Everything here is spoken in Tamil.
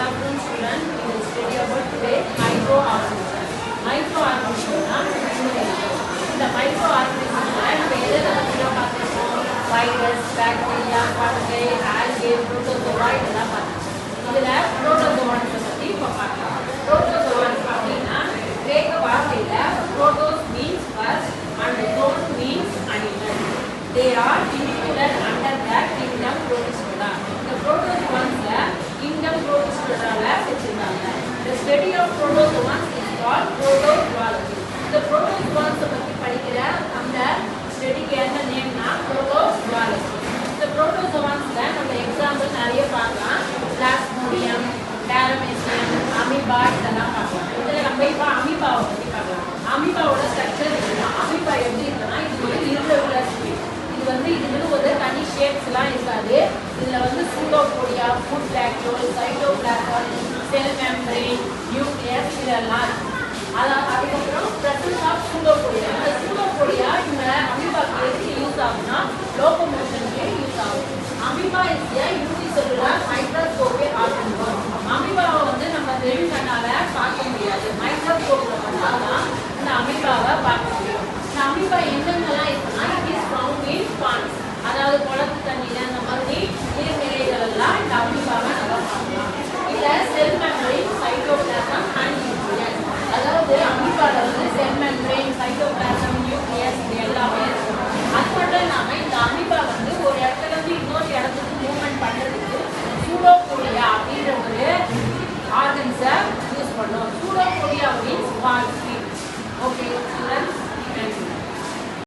afternoon, students. We will study about today microorganisms. Microorganisms இந்த microorganisms virus, bacteria, fungi, algae, protozoa இதெல்லாம் பார்க்கலாம். இதுல protozoans பத்தி பார்க்கலாம். Protozoans அப்படினா கிரேக்க வார்த்தையில protos means first and zoon means animal. They are included under the kingdom Protista. The protozoans kingdom Protista ல வச்சிருக்காங்க. The study of protozoans is called protozoology. The protozoans பத்தி படிக்கிற அந்த ஸ்டடிக்கு என்ன நேம்னா protozoology. The protozoans ல நம்ம எக்ஸாம்பிள் நிறைய பார்க்கலாம். Plasmodium, Paramecium, Amoeba இதெல்லாம் பார்க்கலாம். இதுல நம்ம இப்ப அமீபாவை பத்தி பார்க்கலாம். அமீபாவோட ஸ்ட்ரக்சர் இதுதான். அமீபா எப்படி இருக்குன்னா இது ஒரு irregular shape. இது ஒரு தனி ஷேப்ஸ்லாம் இருக்காது. இதுல சூடோபோடியா, ஃபுட் பிளாக்டோல், சைட்டோபிளாசம், செல் மெம்பரேன், நியூக்ளியஸ் இதெல்லாம். அதுக்கப்புறம் பிரசன்ஸ் ஆஃப் சூடோபோடியா. இந்த சூடோபோடியா இந்த அமீபாக்கு எதுக்கு யூஸ் ஆகும்னா லோகோமோஷனுக்கு யூஸ் ஆகும். Amoeba is a